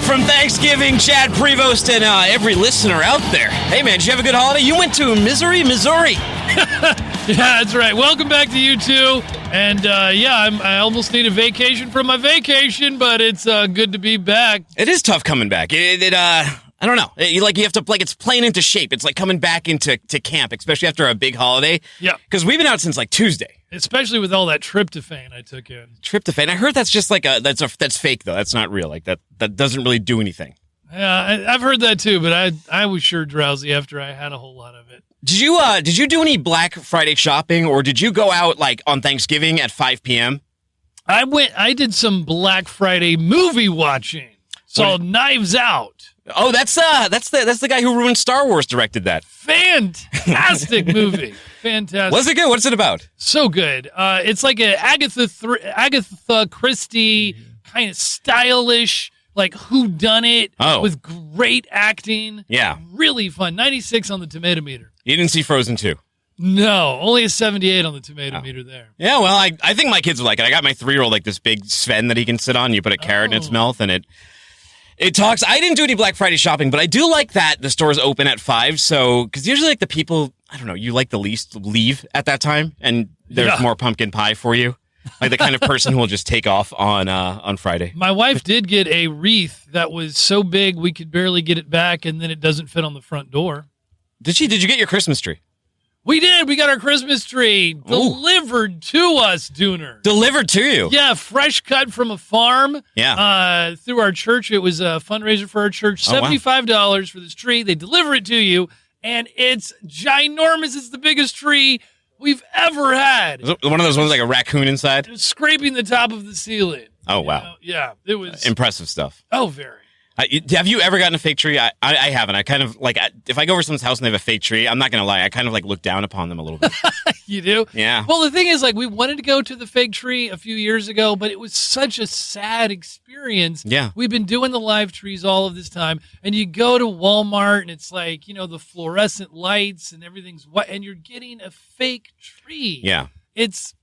from Thanksgiving, Chad Prevost, and every listener out there. Hey, man, did you have a good holiday? You went to Missouri? Yeah, that's right. Welcome back to you two. And, I almost need a vacation from my vacation, but it's good to be back. It is tough coming back. I don't know. You have to, it's playing into shape. It's like coming back into camp, especially after a big holiday. Yeah. Because we've been out since, Tuesday. Especially with all that tryptophan I took in. Tryptophan. I heard that's just that's fake, though. That's not real. That doesn't really do anything. Yeah, I've heard that, too, but I was sure drowsy after I had a whole lot of it. Did you do any Black Friday shopping, or did you go out, on Thanksgiving at 5 p.m.? I did some Black Friday movie watching. Saw Knives Out. Oh, that's the guy who ruined Star Wars directed that. Fantastic movie. Fantastic. Was it good? What's it about? So good. It's like a Agatha Christie kind of stylish, whodunit with great acting. Yeah. Really fun. 96 on the tomato meter. You didn't see Frozen 2? No, only a 78 on the tomato meter there. Yeah, well, I think my kids would like it. I got my 3-year-old this big Sven that he can sit on. You put a carrot in its mouth and it talks. I didn't do any Black Friday shopping, but I do like that the stores open at 5. So, because usually the people, I don't know, you like the least leave at that time, and there's more pumpkin pie for you. Like the kind of person who will just take off on Friday. My wife did get a wreath that was so big we could barely get it back, and then it doesn't fit on the front door. Did she? Did you get your Christmas tree? We did. We got our Christmas tree delivered to us, Dooner. Delivered to you? Yeah, fresh cut from a farm. Yeah. Through our church. It was a fundraiser for our church. $75 for this tree. They deliver it to you, and it's ginormous. It's the biggest tree we've ever had. Was it one of those ones like a raccoon inside? It was scraping the top of the ceiling. Oh, wow. Yeah, it was. Impressive stuff. Oh, very. Have you ever gotten a fake tree? I haven't. I kind of if I go over someone's house and they have a fake tree, I'm not going to lie. I kind of look down upon them a little bit. You do? Yeah. Well, the thing is, we wanted to go to the fake tree a few years ago, but it was such a sad experience. Yeah. We've been doing the live trees all of this time, and you go to Walmart and it's the fluorescent lights and everything's white, and you're getting a fake tree. Yeah. It's,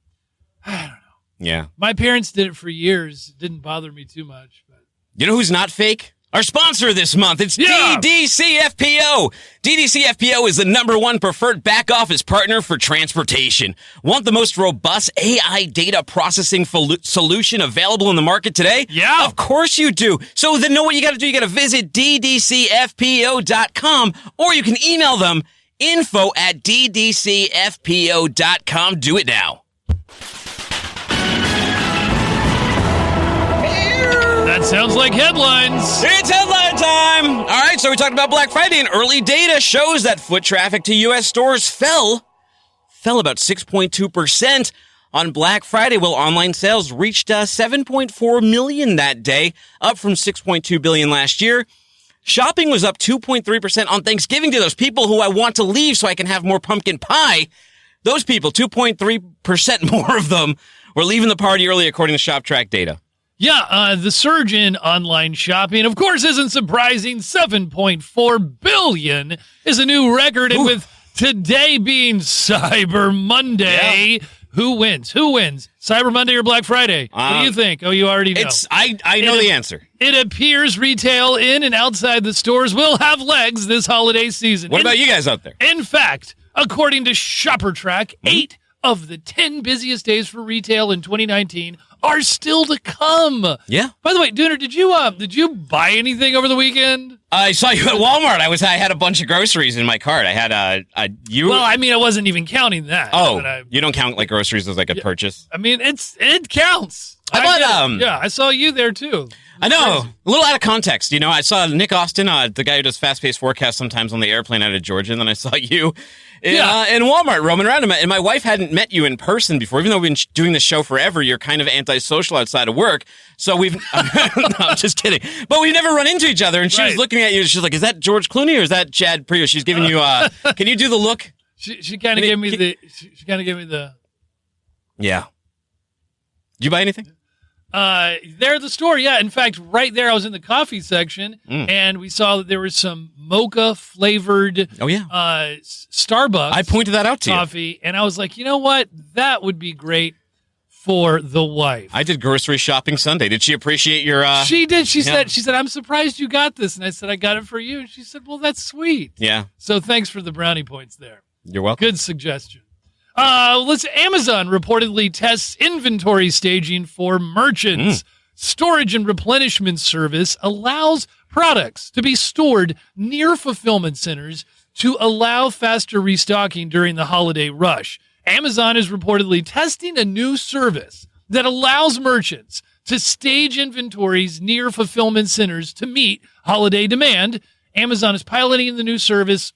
I don't know. Yeah. My parents did it for years. It didn't bother me too much. But you know who's not fake? Our sponsor this month, it's DDCFPO. DDCFPO is the #1 preferred back office partner for transportation. Want the most robust AI data processing solution available in the market today? Yeah. Of course you do. So then know what you got to do. You got to visit ddcfpo.com, or you can email them info@ddcfpo.com. Do it now. that sounds like headlines. It's headline time. All right, so we talked about Black Friday, and early data shows that foot traffic to U.S. stores fell about 6.2% on Black Friday, while online sales reached 7.4 million that day, up from 6.2 billion last year. Shopping was up 2.3% on Thanksgiving Day. Those people who I want to leave so I can have more pumpkin pie, those people, 2.3% more of them were leaving the party early, according to ShopTrack data. Yeah, the surge in online shopping, of course, isn't surprising. 7.4 billion is a new record, and with today being Cyber Monday, who wins? Cyber Monday or Black Friday? What do you think? Oh, you already know. I know the answer. It appears retail in and outside the stores will have legs this holiday season. What about you guys out there? In fact, according to ShopperTrack, 8 of the 10 busiest days for retail in 2019 are still to come. Yeah. By the way, Dooner, did you buy anything over the weekend? I saw you at Walmart. I had a bunch of groceries in my cart. I had Well, I mean, I wasn't even counting that. Oh, you don't count like groceries as like a purchase? I mean, it counts. I bought I saw you there too. I know. A little out of context, you know. I saw Nick Austin, the guy who does fast-paced forecasts sometimes on the airplane out of Georgia, and then I saw you in Walmart roaming around. And my wife hadn't met you in person before, even though we've been doing this show forever. You're kind of antisocial outside of work, so we've. No, I'm just kidding. But we've never run into each other. And she was looking at you. She's like, "Is that George Clooney or is that Chad Prius?" She's giving you. Can you do the look? She kind of gave me the. She kind of gave me the. Yeah. Did you buy anything? There at the store, yeah. In fact, right there, I was in the coffee section, and we saw that there was some mocha-flavored Starbucks I pointed that out to coffee, and I was like, you know what? That would be great for the wife. I did grocery shopping Sunday. Did she appreciate your... She did. She said, I'm surprised you got this. And I said, I got it for you. And she said, well, that's sweet. Yeah. So thanks for the brownie points there. You're welcome. Good suggestion. Amazon reportedly tests inventory staging for merchants. Storage and replenishment service allows products to be stored near fulfillment centers to allow faster restocking during the holiday rush. Amazon is reportedly testing a new service that allows merchants to stage inventories near fulfillment centers to meet holiday demand. Amazon is piloting the new service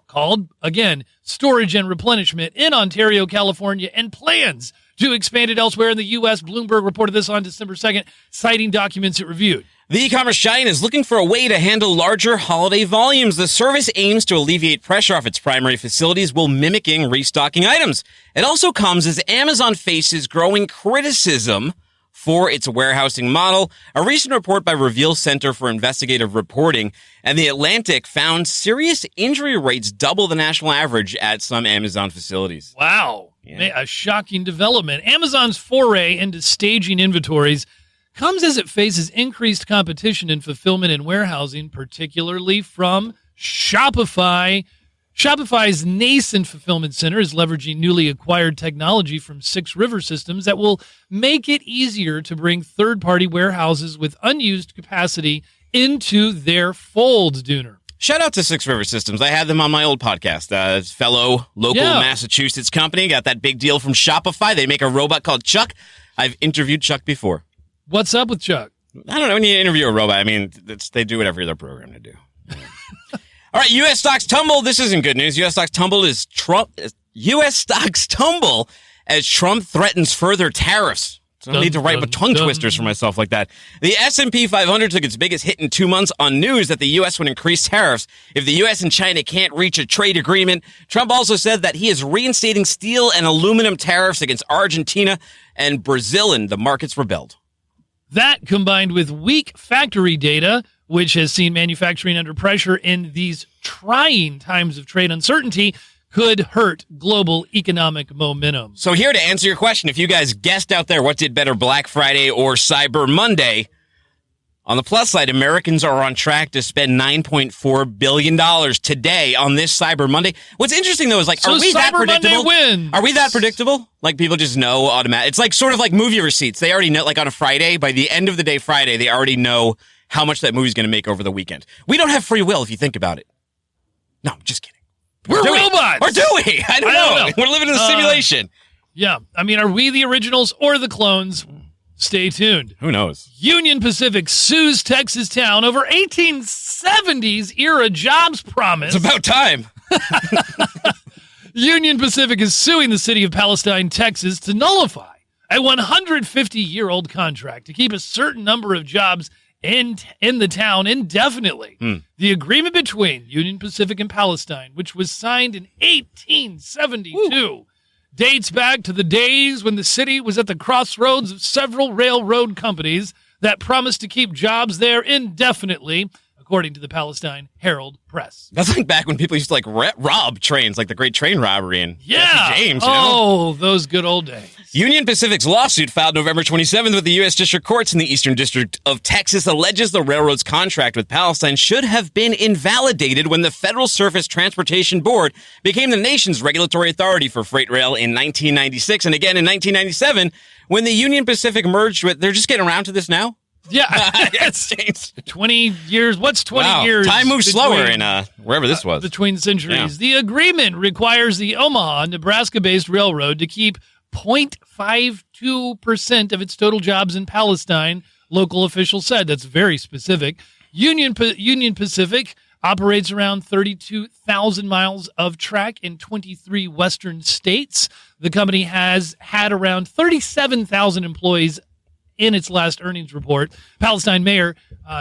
called, again, Storage and Replenishment in Ontario, California, and plans to expand it elsewhere in the U.S. Bloomberg reported this on December 2nd, citing documents it reviewed. The e-commerce giant is looking for a way to handle larger holiday volumes. The service aims to alleviate pressure off its primary facilities while mimicking restocking items. It also comes as Amazon faces growing criticism for its warehousing model. A recent report by Reveal Center for Investigative Reporting and The Atlantic found serious injury rates double the national average at some Amazon facilities. Wow. Yeah. A shocking development. Amazon's foray into staging inventories comes as it faces increased competition in fulfillment and warehousing, particularly from Shopify. Shopify's nascent fulfillment center is leveraging newly acquired technology from Six River Systems that will make it easier to bring third-party warehouses with unused capacity into their fold, Dooner. Shout out to Six River Systems. I had them on my old podcast. Fellow local Massachusetts company. Got that big deal from Shopify. They make a robot called Chuck. I've interviewed Chuck before. What's up with Chuck? I don't know. When you interview a robot, I mean, they do whatever they're programmed to do. All right, U.S. stocks tumble. This isn't good news. U.S. stocks tumble as Trump threatens further tariffs. So I don't need to write tongue twisters for myself like that. The S&P 500 took its biggest hit in 2 months on news that the U.S. would increase tariffs if the U.S. and China can't reach a trade agreement. Trump also said that he is reinstating steel and aluminum tariffs against Argentina and Brazil, and the markets rebelled. That, combined with weak factory data, which has seen manufacturing under pressure in these trying times of trade uncertainty, could hurt global economic momentum. So here to answer your question, if you guys guessed out there what did better, Black Friday or Cyber Monday, on the plus side, Americans are on track to spend $9.4 billion today on this Cyber Monday. What's interesting, though, is are we that predictable? Are we that predictable? Like, people just know automatic. It's like sort of like movie receipts. They already know, like on a Friday, by the end of the day Friday, they already know how much that movie's going to make over the weekend. We don't have free will if you think about it. No, just kidding. We're robots. Or do we? I don't know. We're living in a simulation. Yeah. I mean, are we the originals or the clones? Stay tuned. Who knows? Union Pacific sues Texas town over 1870s era jobs promise. It's about time. Union Pacific is suing the city of Palestine, Texas, to nullify a 150-year-old contract to keep a certain number of jobs in the town indefinitely. The agreement between Union Pacific and Palestine, which was signed in 1872, dates back to the days when the city was at the crossroads of several railroad companies that promised to keep jobs there indefinitely, according to the Palestine Herald Press. That's like back when people used to rob trains, like the Great Train Robbery in Jesse James. Oh, those good old days. Union Pacific's lawsuit filed November 27th with the U.S. District Courts in the Eastern District of Texas alleges the railroad's contract with Palestine should have been invalidated when the Federal Surface Transportation Board became the nation's regulatory authority for freight rail in 1996 and again in 1997 when the Union Pacific merged with... They're just getting around to this now? Yeah, it's changed. 20 years. What's 20 years? Time moves slower in wherever this was. Between centuries. Yeah. The agreement requires the Omaha, Nebraska-based railroad to keep 0.52% of its total jobs in Palestine, local officials said. That's very specific. Union Pacific operates around 32,000 miles of track in 23 western states. The company has had around 37,000 employees in its last earnings report. Palestine Mayor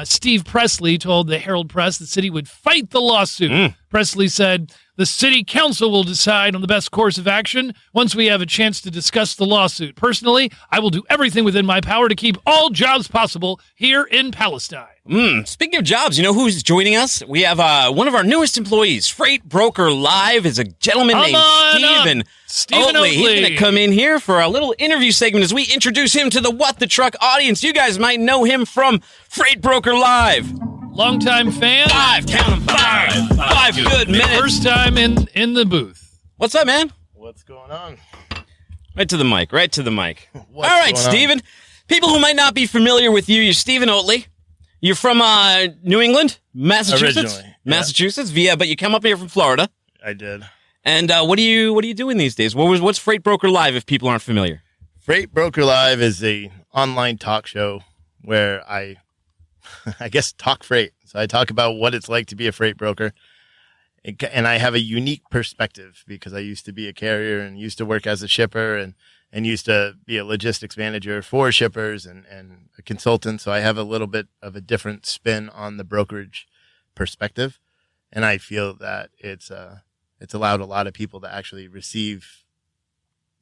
Steve Presley told the Herald Press the city would fight the lawsuit, Presley said, the city council will decide on the best course of action once we have a chance to discuss the lawsuit. Personally, I will do everything within my power to keep all jobs possible here in Palestine. Speaking of jobs, you know who's joining us? We have one of our newest employees, Freight Broker Live, is a gentleman named Stephen Oatley. He's going to come in here for a little interview segment as we introduce him to the What the Truck audience. You guys might know him from Freight Broker Live. Longtime fan. Count them, five good minutes. First time in the booth. What's up, man? What's going on? Right to the mic. All right, Stephen. People who might not be familiar with you, you're Stephen Oatley. You're from New England, Massachusetts? Originally, yeah. Massachusetts, but you come up here from Florida. I did. And what are you doing these days? What's Freight Broker Live if people aren't familiar? Freight Broker Live is a online talk show where I guess talk freight. So I talk about what it's like to be a freight broker. And I have a unique perspective because I used to be a carrier and used to work as a shipper and used to be a logistics manager for shippers and a consultant. So I have a little bit of a different spin on the brokerage perspective. And I feel that it's allowed a lot of people to actually receive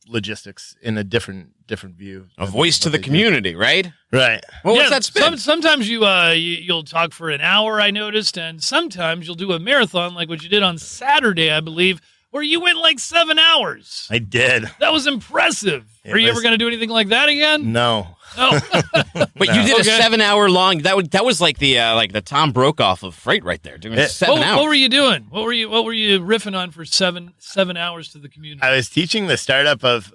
logistics in a different view. A voice to the community, right? Right. Well, what's that spin? Sometimes you'll talk for an hour, I noticed, and sometimes you'll do a marathon like what you did on Saturday, I believe, where you went like 7 hours. I did. That was impressive. Are you ever going to do anything like that again? No. Oh. But you did a 7 hour long. That was like the Tom Brokaw of freight right there, doing 7 hours. What were you doing? What were you riffing on for seven hours to the community? I was teaching the startup of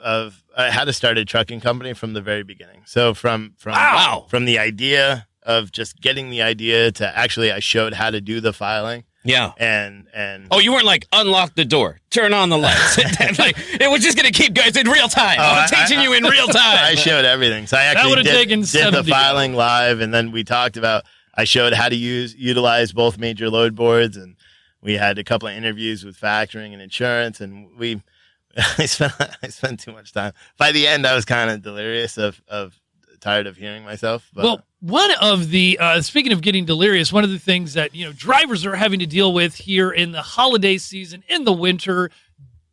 how to start a trucking company from the very beginning. So from the idea of just getting the idea to actually I showed how to do the filing. Yeah. And you weren't like unlock the door, turn on the lights. Like it was just gonna keep guys in real time. I'm teaching you in real time. I showed everything. So I actually did the filing live, and then we talked about I showed how to utilize both major load boards, and we had a couple of interviews with factoring and insurance, and I spent too much time. By the end I was kind of delirious of tired of hearing myself. But. Well, one of the speaking of getting delirious, one of the things that drivers are having to deal with here in the holiday season, in the winter,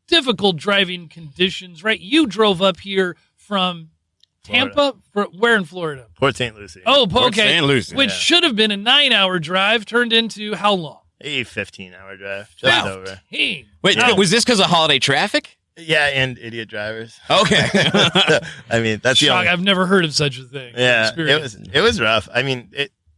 difficult driving conditions. Right, you drove up here from Tampa. Where in Florida? Port St. Lucie. Oh, okay. Port St. Lucie, which should have been a 9-hour drive, turned into how long? A 15-hour drive. Just over. Wait, was this because of holiday traffic? Yeah, and idiot drivers. Okay. I mean, that's the only... I've never heard of such a thing. Yeah, it was rough. I mean,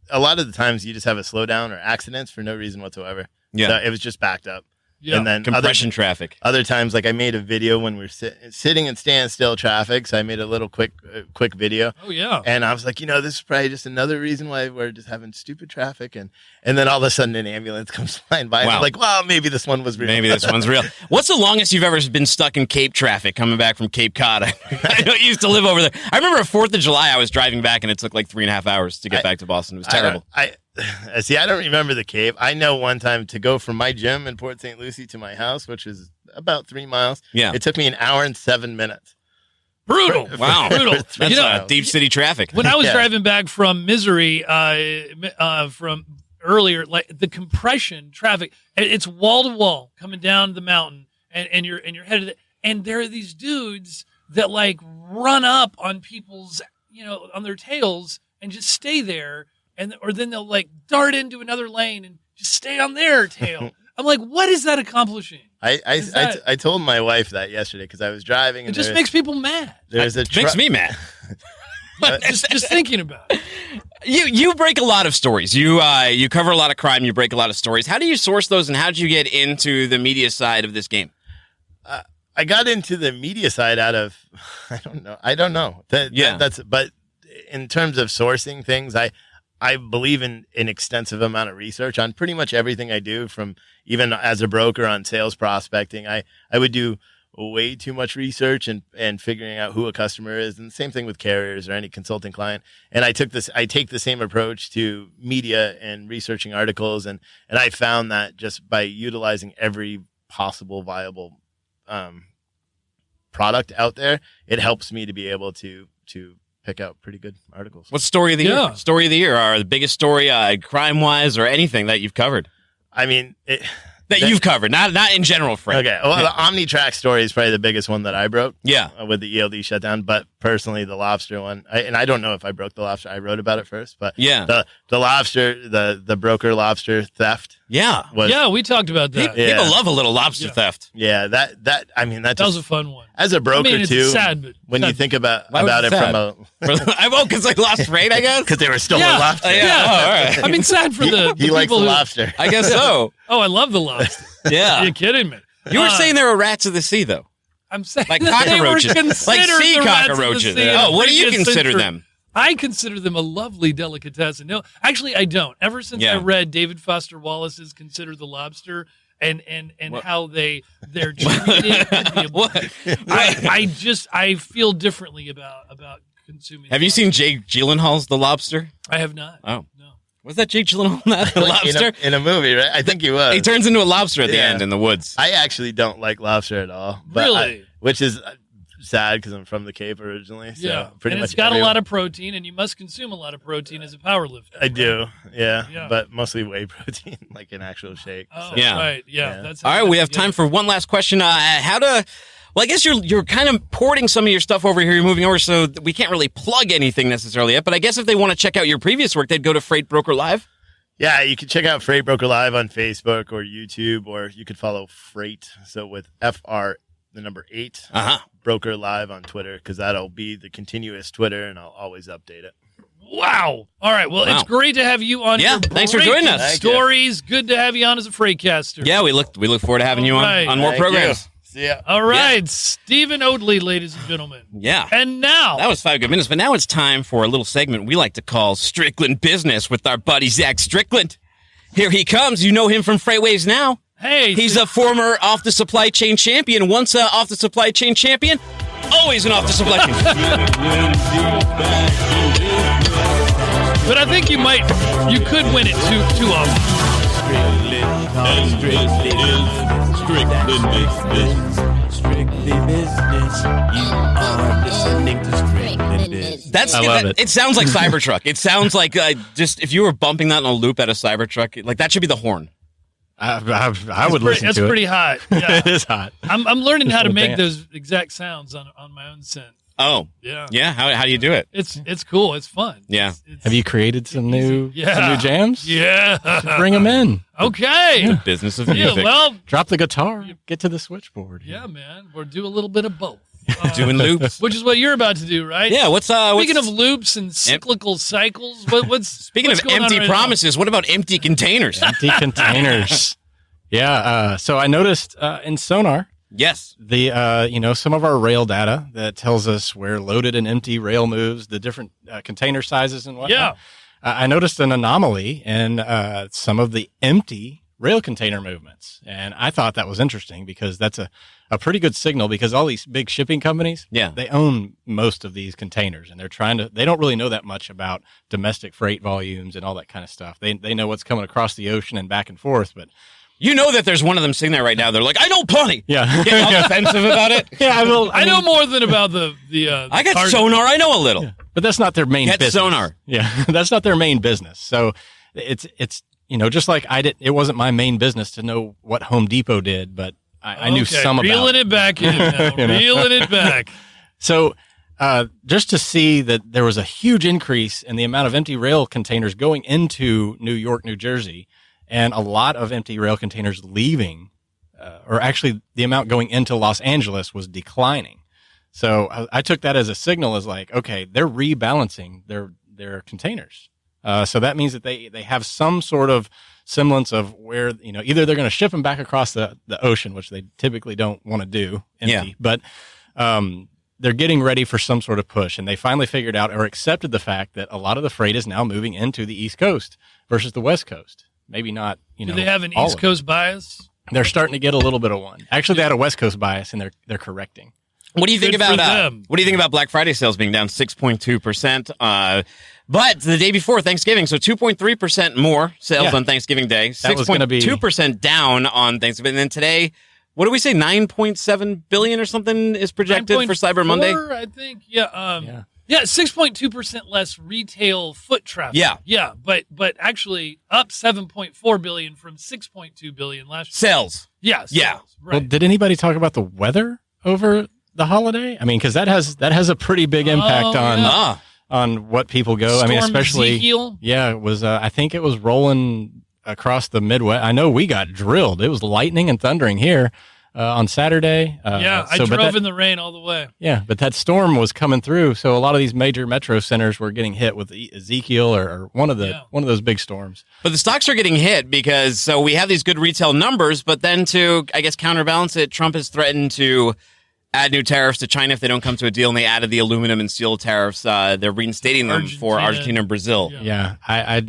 a lot of the times you just have a slowdown or accidents for no reason whatsoever. Yeah. So it was just backed up. Yeah. And then compression traffic. Other times, like I made a video when we're sitting in standstill traffic, so I made a little quick video. Oh yeah. And I was like, this is probably just another reason why we're just having stupid traffic. And then all of a sudden, an ambulance comes flying by. Wow. And I'm like, well, maybe this one was real. Maybe this one's real. What's the longest you've ever been stuck in Cape traffic coming back from Cape Cod? I know you used to live over there. I remember a 4th of July, I was driving back, and it took like 3.5 hours to get back to Boston. It was terrible. See, I don't remember the Cape. I know one time to go from my gym in Port St. Lucie to my house, which is about 3 miles. Yeah. It took me an hour and 7 minutes. Brutal. Wow. Brutal. That's deep city traffic. When I was driving back from Missouri from earlier, like the compression traffic, it's wall to wall coming down the mountain, and you're headed, and there are these dudes that like run up on people's, on their tails and just stay there. Or then they'll like dart into another lane and just stay on their tail. I'm like, what is that accomplishing? I told my wife that yesterday because I was driving. And it just makes people mad. Makes me mad. just thinking about it. You break a lot of stories. You cover a lot of crime. You break a lot of stories. How do you source those, and how did you get into the media side of this game? I got into the media side out of I don't know. But in terms of sourcing things, I believe in an extensive amount of research on pretty much everything I do, from even as a broker on sales prospecting. I would do way too much research and figuring out who a customer is, and the same thing with carriers or any consulting client. And I take the same approach to media and researching articles. And I found that just by utilizing every possible viable product out there, it helps me to be able to pick out pretty good articles. What's story of the year? Story of the year, or the biggest story crime-wise or anything that you've covered? I mean, That you've covered, not in general freight. Okay. Well, the OmniTrack story is probably the biggest one that I broke. Yeah. With the ELD shutdown, but personally, the lobster one, and I don't know if I broke the lobster. I wrote about it first, but yeah, the lobster, the broker lobster theft. Yeah. We talked about that. People love a little lobster theft. Yeah. That was a fun one. As a broker it's too. sad, but when you think about it sad? from a, because they lost freight, I guess, because they were stolen lobster. Yeah. Oh, all right. I mean, sad for the he likes people the who, lobster. I guess so. Oh, I love the lobster. Yeah. Are you kidding me? You were saying there were rats of the sea, though. I'm saying Like they cockroaches. were Like sea the rats of the cockroaches. sea in Oh, what do you previous consider century. them? I consider them a lovely delicatessen. No, actually, I don't. Ever since I read David Foster Wallace's "Consider the Lobster" and how they're treated, I feel differently about consuming. Have you seen Jake Gyllenhaal's The Lobster? I have not. Oh. No. Was that Jake Gyllenhaal in that? The lobster? In a movie, right? I think he was. He turns into a lobster at the end in the woods. I actually don't like lobster at all. But Really? which is sad because I'm from the Cape originally. So pretty and much it's got a lot of protein, and you must consume a lot of protein as a power lifter. I do, yeah, but mostly whey protein, like an actual shake. Oh, so. Yeah. right, yeah. That's all right, we have time for one last question. Well, I guess you're kind of porting some of your stuff over here. You're moving over, so we can't really plug anything necessarily yet. But I guess if they want to check out your previous work, they'd go to Freight Broker Live. Yeah, you can check out Freight Broker Live on Facebook or YouTube, or you could follow Freight, so with FR, the number 8, Broker Live on Twitter, because that'll be the continuous Twitter, and I'll always update it. Wow. All right. Well, it's great to have you on. Yeah, thanks for joining us. Stories. Good to have you on as a Freightcaster. Yeah, we look forward to having you on more programs. See ya. All right, Stephen Oatley, ladies and gentlemen. Yeah. And now. That was 5 good minutes, but now it's time for a little segment we like to call Strickland Business with our buddy Zach Strickland. Here he comes. You know him from FreightWaves now. Hey. He's a former off the supply chain champion. Once off the supply chain champion, always an off the supply chain. But I think you could win it too often. Strictly business. You are listening to Strictly Business. I love it. It sounds like Cybertruck. It sounds like just if you were bumping that in a loop at a Cybertruck, like that should be the horn. I would listen to it. That's pretty hot. Yeah. It is hot. I'm learning how to make dance. those exact sounds on my own synth. Oh, Yeah. yeah. How do you do it? It's cool. It's fun. Yeah. It's Have you created some new jams? Yeah. Bring them in. Okay. Business of Yeah, music. well, Drop the guitar. Get to the switchboard. yeah, man. We'll do a little bit of both. Doing loops. Which is what you're about to do, right? Yeah. Speaking of loops and cyclical cycles, Speaking what's of going on empty right promises, what about empty containers? Empty containers. Yeah. So I noticed in SONAR, Yes. some of our rail data that tells us where loaded and empty rail moves, the different container sizes and whatnot. Yeah. I noticed an anomaly in some of the empty rail container movements. And I thought that was interesting because that's a pretty good signal because all these big shipping companies, they own most of these containers and they don't really know that much about domestic freight volumes and all that kind of stuff. They know what's coming across the ocean and back and forth, but You know that there's one of them sitting there right now. They're like, I know plenty. Yeah. Getting all defensive about it. Yeah, I know more than about the I got sonar. I know a little. Yeah. But that's not their main business. Sonar. Yeah, that's not their main business. So it's just like it wasn't my main business to know what Home Depot did, but I knew some about it. Reeling it back in now. Reeling it back. So just to see that there was a huge increase in the amount of empty rail containers going into New York, New Jersey, and a lot of empty rail containers leaving, or actually the amount going into Los Angeles was declining. So I took that as a signal as like, okay, they're rebalancing their containers. So that means that they have some sort of semblance of where, either they're going to ship them back across the ocean, which they typically don't want to do empty, but they're getting ready for some sort of push. And they finally figured out or accepted the fact that a lot of the freight is now moving into the East Coast versus the West Coast. Maybe not, Do they have an East Coast bias? They're starting to get a little bit of one. Actually, they had a West Coast bias, and they're correcting. What do you think Good about for them. What do you think about Black Friday sales being down 6.2%? But the day before Thanksgiving, so 2.3% more sales on Thanksgiving Day, 6.2% down on Thanksgiving. And then today, what do we say? 9.7 billion or something is projected for Cyber Monday. I think. Yeah. Yeah, 6.2% less retail foot traffic. Yeah. but actually up 7.4 billion from 6.2 billion last year. Sales. Yeah. Yeah. Right. Well, did anybody talk about the weather over the holiday? I mean, because that has a pretty big impact on what people go. Storm I mean, especially Ezekiel. Yeah, it was. I think it was rolling across the Midwest. I know we got drilled. It was lightning and thundering here on Saturday. I drove in the rain all the way. Yeah, but that storm was coming through, so a lot of these major metro centers were getting hit with Ezekiel or one of those big storms. But the stocks are getting hit because we have these good retail numbers, but then to, I guess, counterbalance it, Trump has threatened to add new tariffs to China if they don't come to a deal, and they added the aluminum and steel tariffs. They're reinstating them for Argentina and Brazil. Yeah, I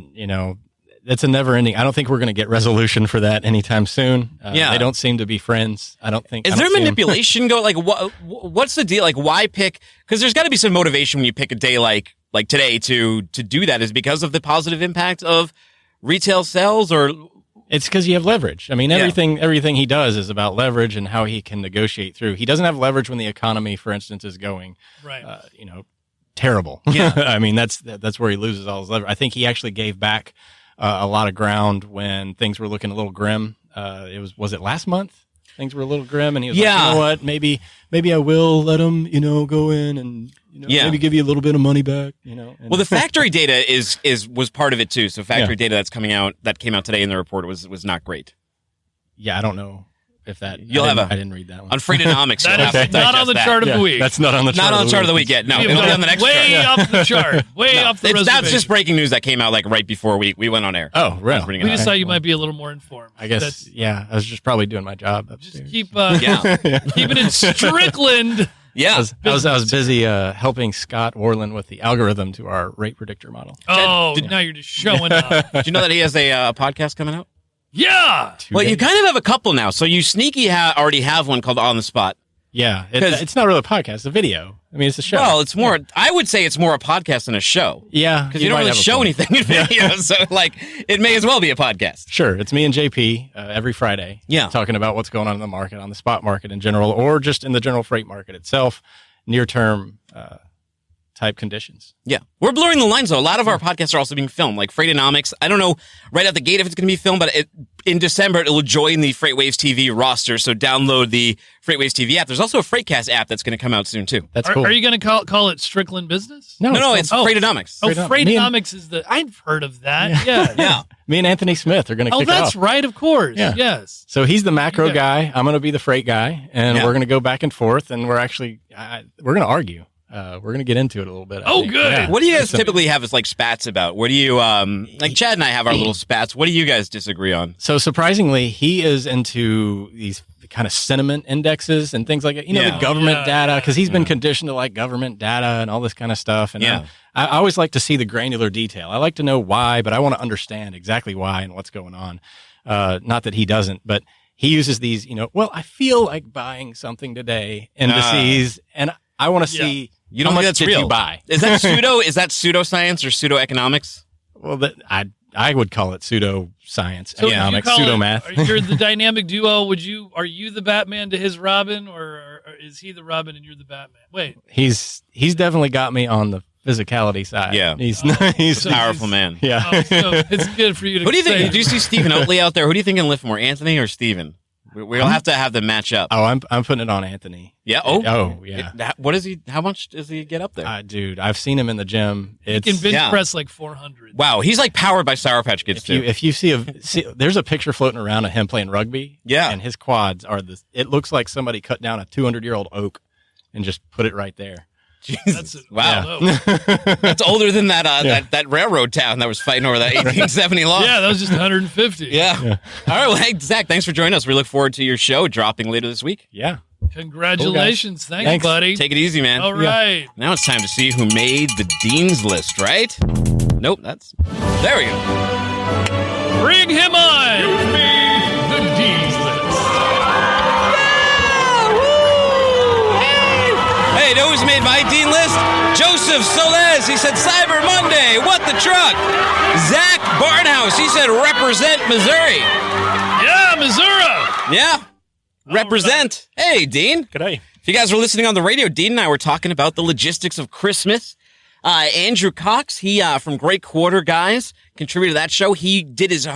that's a never ending. I don't think we're going to get resolution for that anytime soon. They don't seem to be friends. I don't think. Is there manipulation going? Like, what's the deal? Like, why pick? Because there's got to be some motivation when you pick a day like today to do that. Is it because of the positive impact of retail sales, or it's because you have leverage? I mean, everything he does is about leverage and how he can negotiate through. He doesn't have leverage when the economy, for instance, is going terrible. Yeah, I mean that's where he loses all his leverage. I think he actually gave back a lot of ground when things were looking a little grim. Was it last month? Things were a little grim, and he was like, you know what? Maybe I will let him, go in and maybe give you a little bit of money back, And well, the factory data was part of it too. So factory data that came out today in the report was not great. Yeah, I don't know if that. I didn't read that one. On Freightonomics. That's not on the chart of the week. That's not on the chart. Not on the chart of the week yet. No, it'll be on the next way chart. up the chart. Way up the reservation. That's just breaking news that came out like right before we went on air. Oh, really? We just thought you might be a little more informed. I guess. I was just probably doing my job upstairs. Just keep it in Strickland. Yeah, I was busy helping Scott Orland with the algorithm to our rate predictor model. Oh, now you're just showing up. Do you know that he has a podcast coming out? Yeah. Well, you kind of have a couple now. So you sneaky already have one called On the Spot. Yeah, it's not really a podcast; it's a video. I mean, it's a show. Well, it's more. I would say it's more a podcast than a show. Yeah, because you don't really show anything in video, so it may as well be a podcast. Sure, it's me and JP every Friday. Yeah, talking about what's going on in the market, on the spot market in general, or just in the general freight market itself, near term type conditions. Yeah. We're blurring the lines, though. A lot of our podcasts are also being filmed, like Freightonomics. I don't know right out the gate if it's going to be filmed, but in December, it'll join the FreightWaves TV roster, so download the FreightWaves TV app. There's also a FreightCast app that's going to come out soon, too. That's cool. Are you going to call it Strickland Business? No, it's Freightonomics. Oh, Freightonomics is I've heard of that. Yeah. Me and Anthony Smith are going to kick it off. Oh, that's right, of course. Yeah. Yes. So he's the macro guy. I'm going to be the freight guy, and we're going to go back and forth, and we're going to argue. We're going to get into it a little bit. I think. Good. Yeah. What do you guys typically have as spats about? What do you, like Chad and I have our little spats. What do you guys disagree on? So surprisingly, he is into these kind of sentiment indexes and things like that. The government data, because he's been conditioned to like government data and all this kind of stuff. And I always like to see the granular detail. I like to know why, but I want to understand exactly why and what's going on. Not that he doesn't, but he uses these, I feel like buying something today indices, and I want to see you don't how think much that's real. You buy. Is that pseudoscience or pseudoeconomics? Well, I would call it pseudoscience, economics, pseudomath. You're the dynamic duo. Are you the Batman to his Robin, or is he the Robin and you're the Batman? Wait, he's definitely got me on the physicality side. Yeah, he's a powerful man. Yeah, so it's good for you to. Who do you think? Do you see Stephen Oatley out there? Who do you think can lift more, Anthony or Stephen? We'll have to have them match up. Oh, I'm putting it on Anthony. Yeah. Oh, yeah. What is he? How much does he get up there? Dude, I've seen him in the gym. He can bench press like 400. Wow, he's like powered by Sour Patch Kids too. If you see there's a picture floating around of him playing rugby. Yeah, and his quads are this. It looks like somebody cut down a 200-year-old oak and just put it right there. Jesus. Wow. That's older than that railroad town that was fighting over that 1870 law. Yeah, that was just 150. Yeah. All right. Well, hey, Zach, thanks for joining us. We look forward to your show dropping later this week. Yeah. Congratulations. Cool, thanks, buddy. Take it easy, man. All right. Now it's time to see who made the Dean's List, right? Nope. There we go. Bring him on. You made the Dean's List. Hey, know who's made my Dean List? Joseph Soles. He said Cyber Monday. What the truck? Zach Barnhouse. He said represent Missouri. Yeah, Missouri. Yeah. Represent. Right. Hey, Dean. G'day. If you guys were listening on the radio, Dean and I were talking about the logistics of Christmas Andrew Cox, he from Great Quarter Guys, contributed to that show. He did his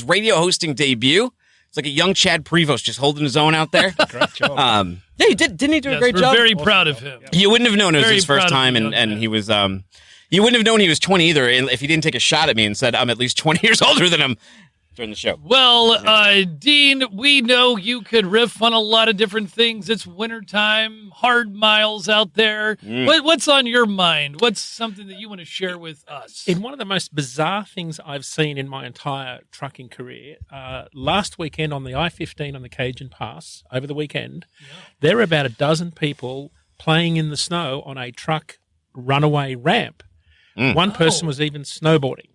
radio hosting debut. It's like a young Chad Prevost just holding his own out there. Great job. Yeah, he did. Didn't he do a great job? We're very proud of him. You wouldn't have known it was Very his first proud of time, the young and man. he was. You wouldn't have known he was 20 either if he didn't take a shot at me and said I'm at least 20 years older than him during the show. Well, Dean, we know you could riff on a lot of different things. It's wintertime, hard miles out there. What's on your mind? What's something that you want to share with us? In one of the most bizarre things I've seen in my entire trucking career, last weekend on the I-15 on the Cajun Pass, over the weekend, there were about a dozen people playing in the snow on a truck runaway ramp. One person was even snowboarding.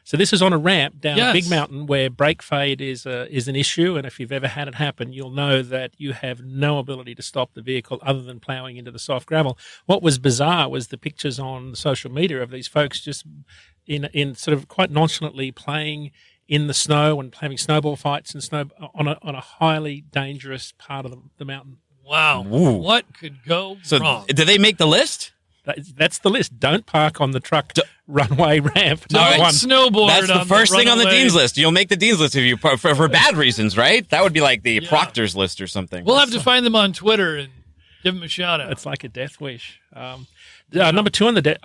So this is on a ramp down a big mountain where brake fade is an issue, and if you've ever had it happen, you'll know that you have no ability to stop the vehicle other than plowing into the soft gravel. What was bizarre was the pictures on social media of these folks just in sort of quite nonchalantly playing in the snow and having snowball fights and snow on a highly dangerous part of the mountain. Wow. Ooh. What could go wrong? Did they make the list? That's the list. Don't park on the truck runway ramp. Don't snowboard. That's the first thing on the runaway. dean's list. You'll make the dean's list if you for bad reasons, right? That would be like the proctor's list or something. We'll have to find them on Twitter and give them a shout out. It's like a death wish. Number two on the death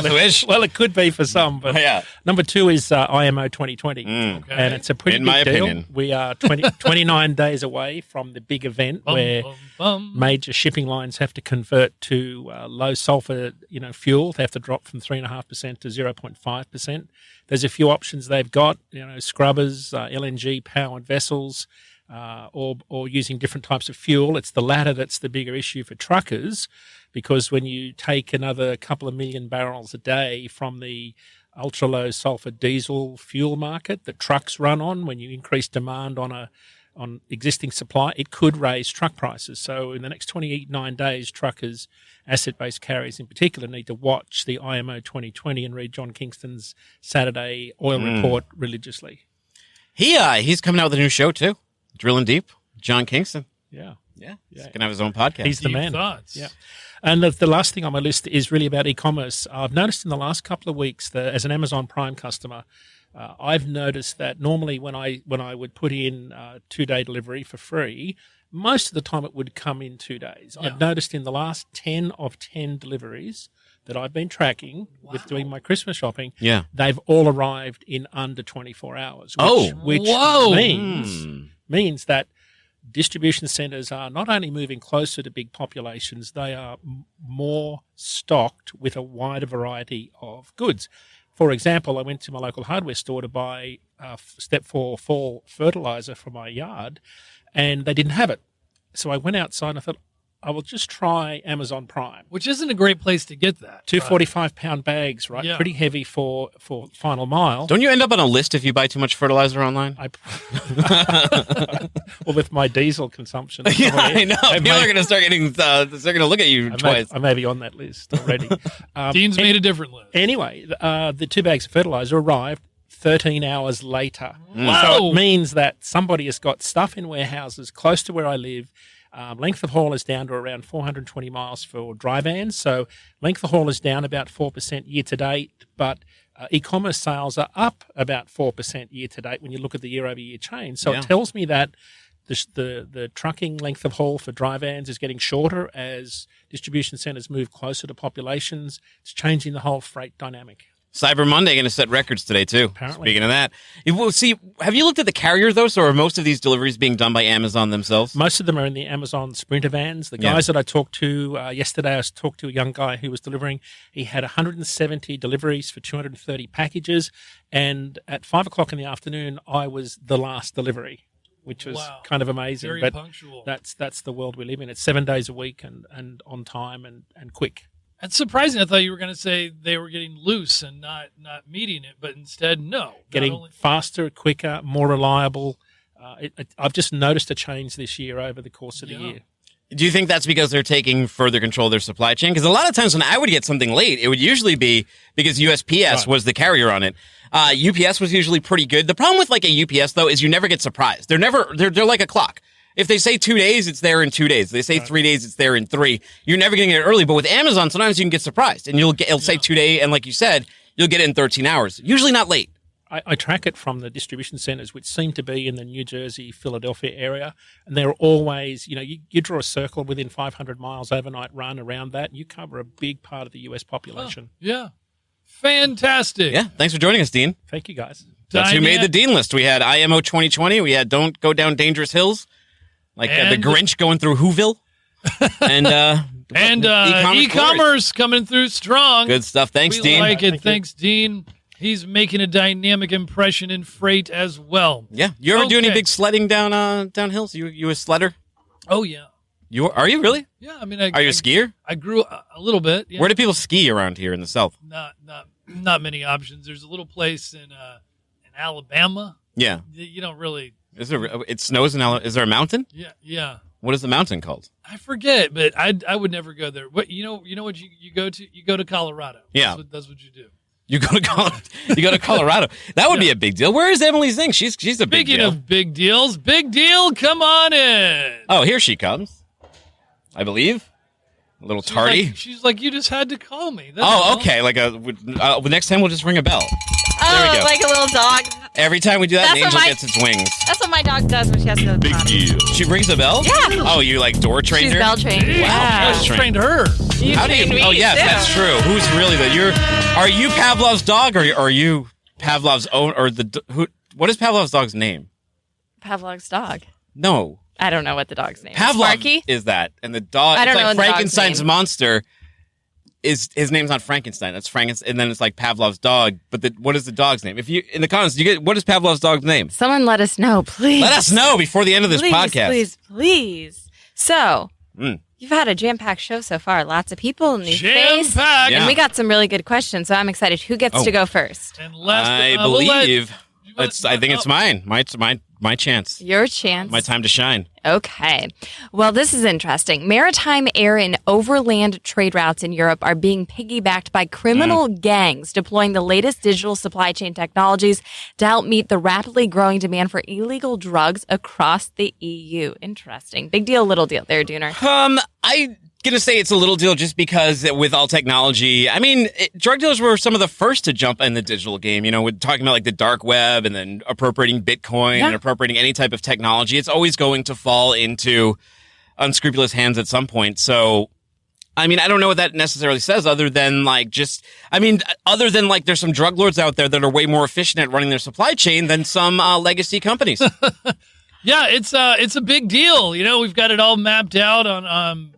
wish. Well, it could be for some, but number two is IMO 2020, and it's a pretty big deal. Opinion. We are 29 days away from the big event where major shipping lines have to convert to low sulfur, fuel. They have to drop from 3.5% to 0.5%. There's a few options they've got, scrubbers, LNG powered vessels. Or using different types of fuel. It's the latter that's the bigger issue for truckers, because when you take another couple of million barrels a day from the ultra-low sulfur diesel fuel market that trucks run on, when you increase demand on existing supply, it could raise truck prices. So in the next 29 days, truckers, asset-based carriers in particular, need to watch the IMO 2020 and read John Kingston's Saturday oil report religiously. He's coming out with a new show too. Drilling Deep, John Kingston. Yeah. He's going to have his own podcast. He's the Deep man. thoughts. Yeah. And the last thing on my list is really about e-commerce. I've noticed in the last couple of weeks that as an Amazon Prime customer, I've noticed that normally when I would put in 2-day delivery for free, most of the time it would come in 2 days. Yeah. I've noticed in the last 10 of 10 deliveries that I've been tracking with doing my Christmas shopping, they've all arrived in under 24 hours. Which means that distribution centers are not only moving closer to big populations, they are more stocked with a wider variety of goods. For example, I went to my local hardware store to buy Step 4 fall fertilizer for my yard, and they didn't have it. So I went outside and I thought, I will just try Amazon Prime. Which isn't a great place to get that. 2 45-pound bags, right? Yeah. Pretty heavy for final mile. Don't you end up on a list if you buy too much fertilizer online? Well, with my diesel consumption. I know. People are going to start getting, they're going to look at you twice. I may be on that list already. Dean's made a different list. Anyway, the 2 bags of fertilizer arrived 13 hours later. Wow. So it means that somebody has got stuff in warehouses close to where I live. Length of haul is down to around 420 miles for dry vans. So length of haul is down about 4% year to date, but e-commerce sales are up about 4% year to date when you look at the year-over-year change. So it tells me that the trucking length of haul for dry vans is getting shorter as distribution centers move closer to populations. It's changing the whole freight dynamic. Cyber Monday going to set records today, too. Apparently. Speaking of that. Well, see, have you looked at the carrier, though? So are most of these deliveries being done by Amazon themselves? Most of them are in the Amazon Sprinter vans. The guys that I talked to yesterday, I talked to a young guy who was delivering. He had 170 deliveries for 230 packages. And at 5 o'clock in the afternoon, I was the last delivery, which was kind of amazing. Very but punctual. That's the world we live in. It's 7 days a week and on time and quick. That's surprising. I thought you were going to say they were getting loose and not meeting it, but instead, no. Getting faster, quicker, more reliable. I've just noticed a change this year over the course of the year. Do you think that's because they're taking further control of their supply chain? Because a lot of times when I would get something late, it would usually be because USPS was the carrier on it. UPS was usually pretty good. The problem with like a UPS though is you never get surprised. They're like a clock. If they say 2 days, it's there in 2 days. If they say 3 days, it's there in 3. You're never getting it early. But with Amazon, sometimes you can get surprised, and it'll say 2 day, and like you said, you'll get it in 13 hours. Usually not late. I track it from the distribution centers, which seem to be in the New Jersey, Philadelphia area. And they're always, you draw a circle within 500 miles overnight run around that. And you cover a big part of the U.S. population. Oh, yeah. Fantastic. Yeah. Thanks for joining us, Dean. Thank you, guys. That's who made the Dean list. We had IMO 2020. We had Don't Go Down Dangerous Hills. Like the Grinch going through Whoville. And e-commerce coming through strong. Good stuff. Thanks, Dean. Like it. Thanks, Dean. He's making a dynamic impression in freight as well. Yeah. You ever do any big sledding down hills? You a sledder? Oh, yeah. Are you really? Yeah. I mean, are you a skier? I grew a little bit. Yeah. Where do people ski around here in the South? Not many options. There's a little place in Alabama. Yeah. You don't really. It snows in Alabama. Is there a mountain? Yeah. Yeah. What is the mountain called? I forget, but I would never go there. What you know what you go to? You go to Colorado. Yeah. That's what you do. You go to Colorado. That would be a big deal. Where is Emily Szink? She's a big deal. Speaking of big deals, big deal, come on in. Oh, here she comes. I believe. A little tardy. She's like, you just had to call me. Okay. Like next time we'll just ring a bell. There we go. Like a little dog. Every time we do that, an angel gets its wings. That's what my dog does when she has to go to the potty. deal. She rings a bell? Yeah. Oh, you like door trained She's her? bell trained. Wow. I trained her. How do you? Oh, yes, that's true. Who's really Are you Pavlov's dog, or are you Pavlov's own, or what is Pavlov's dog's name? Pavlov's dog. No. I don't know what the dog's name Pavlov is. Sparky? is that, and the dog. I don't it's know like the dog's Frankenstein's name. monster. His name's not Frankenstein. That's Frankenstein, and then it's like Pavlov's dog. But what is the dog's name? If you in the comments, what is Pavlov's dog's name? Someone let us know, please. Let us know before the end of this podcast. Please. So, you've had a jam-packed show so far. Lots of people, new face. Jam-packed. Yeah. And we got some really good questions, so I'm excited. Who gets to go first? And I believe I think it's mine. My chance. Your chance. My time to shine. Okay. Well, this is interesting. Maritime, air, and overland trade routes in Europe are being piggybacked by criminal gangs deploying the latest digital supply chain technologies to help meet the rapidly growing demand for illegal drugs across the EU. Interesting. Big deal, little deal there, Dooner. I'm gonna say it's a little deal just because with all technology, I mean, drug dealers were some of the first to jump in the digital game. With talking about like the dark web and then appropriating Bitcoin and appropriating any type of technology. It's always going to fall into unscrupulous hands at some point. So, I mean, I don't know what that necessarily says other than like there's some drug lords out there that are way more efficient at running their supply chain than some legacy companies. Yeah, it's a big deal. We've got it all mapped out on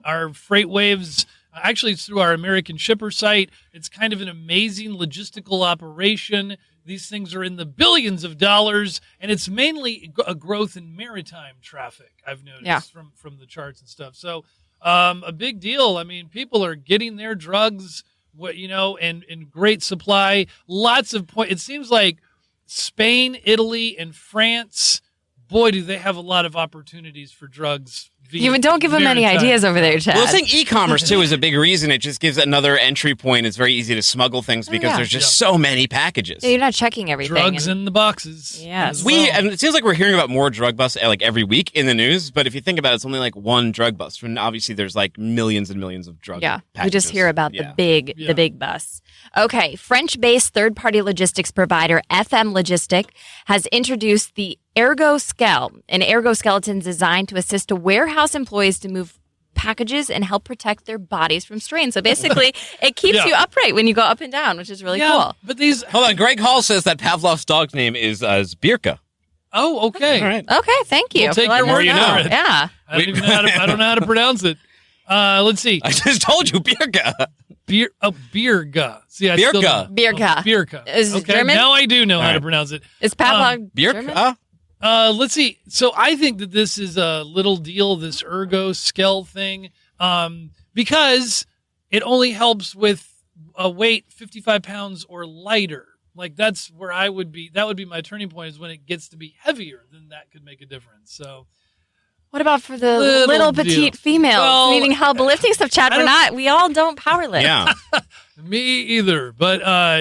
our FreightWaves. Actually, it's through our American Shipper site. It's kind of an amazing logistical operation. These things are in the billions of dollars, and it's mainly a growth in maritime traffic, I've noticed from the charts and stuff. So a big deal. I mean, people are getting their drugs, and in great supply. Lots of points. It seems like Spain, Italy, and France, boy, do they have a lot of opportunities for drugs. Don't give them any ideas over there, Chad. Well, I think e-commerce, too, is a big reason. It just gives another entry point. It's very easy to smuggle things because there's just so many packages. You're not checking everything. Drugs in the boxes. Yes. And it seems like we're hearing about more drug busts like every week in the news, but if you think about it, it's only like one drug bust. And obviously, there's like millions and millions of drug packages. We just hear about the big bus. Okay, French-based third-party logistics provider FM Logistic has introduced the Ergo-Skele, an ergoskeleton designed to assist warehouse employees to move packages and help protect their bodies from strain. So basically, it keeps you upright when you go up and down, which is really cool. But hold on, Greg Hall says that Pavlov's dog's name is Birka. Oh, okay. All right. Okay, thank you. We'll take your word for it. Yeah. I don't know how to pronounce it. Let's see. I just told you, Birka. Birka. See, Birka. Birka. Is it German? Now I do know how to pronounce it. Is Pavlov Birka? Let's see. So I think that this is a little deal, this Ergo-Skele thing, because it only helps with a weight 55 pounds or lighter. Like that's where I would be. That would be my turning point is when it gets to be heavier. Then that could make a difference. So. What about for the little petite females needing help lifting stuff, Chad? We all don't power lift. Yeah. Me either. But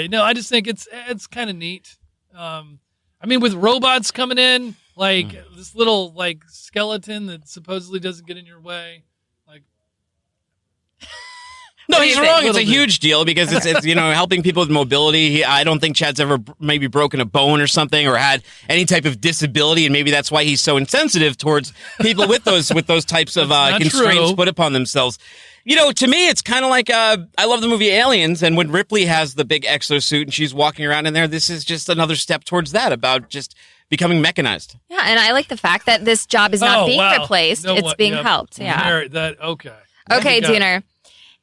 no, I just think it's kind of neat. I mean, with robots coming in, Like this little like skeleton that supposedly doesn't get in your way. Like, no, he's wrong. It's a bit. huge deal because it's helping people with mobility. I don't think Chad's ever maybe broken a bone or something or had any type of disability, and maybe that's why he's so insensitive towards people with those types of constraints put upon themselves. To me, it's kind of like I love the movie Aliens, and when Ripley has the big exosuit and she's walking around in there, this is just another step towards that about just becoming mechanized. Yeah, and I like the fact that this job is not being replaced; it's being helped. Yeah. Okay. Okay, Diener.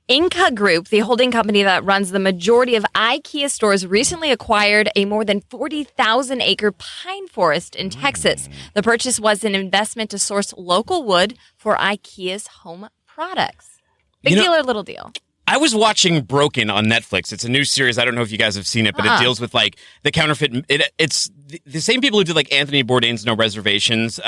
Inca Group, the holding company that runs the majority of IKEA stores, recently acquired a more than 40,000-acre pine forest in Texas. The purchase was an investment to source local wood for IKEA's home products. Big deal or little deal? I was watching Broken on Netflix. It's a new series. I don't know if you guys have seen it, but it deals with like the counterfeit. It's the same people who did like Anthony Bourdain's No Reservations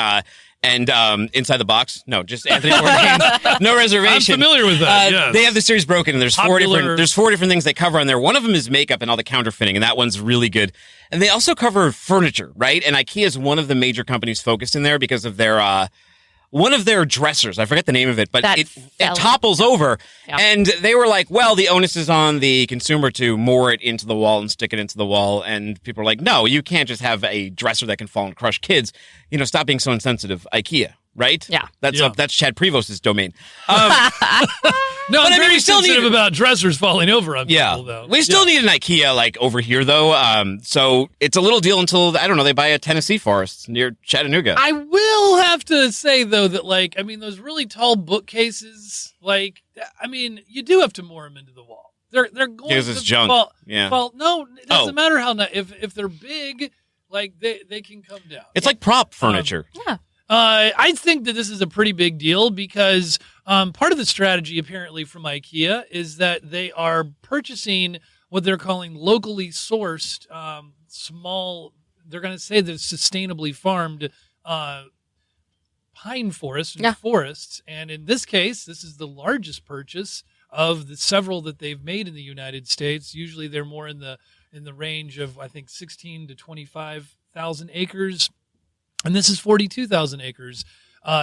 and Inside the Box. No, just Anthony Bourdain's No Reservation. I'm familiar with that. Yes. They have the series Broken, and there's four different things they cover on there. One of them is makeup and all the counterfeiting, and that one's really good. And they also cover furniture, right? And IKEA is one of the major companies focused in there because of their one of their dressers, I forget the name of it, but it topples over. Yep. And they were like, well, the onus is on the consumer to moor it into the wall and stick it into the wall. And people are like, no, you can't just have a dresser that can fall and crush kids. Stop being so insensitive. IKEA, right? Yeah. That's Chad Prevost's domain. No, I'm very sensitive about dressers falling over on people, though. We still need an IKEA, like, over here, though. So it's a little deal until, I don't know, they buy a Tennessee forest near Chattanooga. I will have to say, though, that, like, I mean, those really tall bookcases, like, I mean, you do have to moor them into the wall. They're going because it's junk. Fall. No, it doesn't matter how, if they're big, like, they can come down. It's like prop furniture. Yeah. I think that this is a pretty big deal because part of the strategy, apparently, from IKEA is that they are purchasing what they're calling locally sourced small, they're going to say that it's sustainably farmed pine forests and forests. And in this case, this is the largest purchase of the several that they've made in the United States. Usually they're more in the range of, I think, 16 to 25,000 acres. And this is 42,000 acres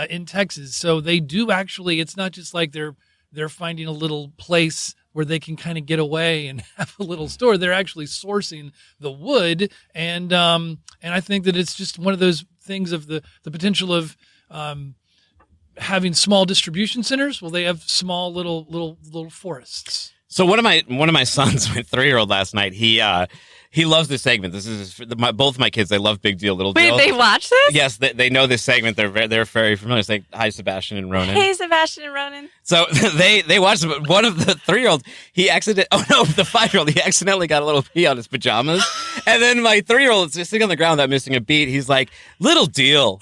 in Texas. So they do actually, it's not just like they're finding a little place where they can kind of get away and have a little store. They're actually sourcing the wood. And I think that it's just one of those things of the potential of having small distribution centers. Well, they have small little forests. So one of my sons, my 3-year-old last night, he loves this segment. This is both my kids. They love Big Deal, Little Deal. Wait, they watch this? Yes, they know this segment. They're very familiar. It's like, hi, Sebastian and Ronan. Hey, Sebastian and Ronan. So they watched it. But one of the 3-year-old, the 5-year-old, he accidentally got a little pee on his pajamas. And then my 3-year-old is just sitting on the ground without missing a beat. He's like, Little Deal.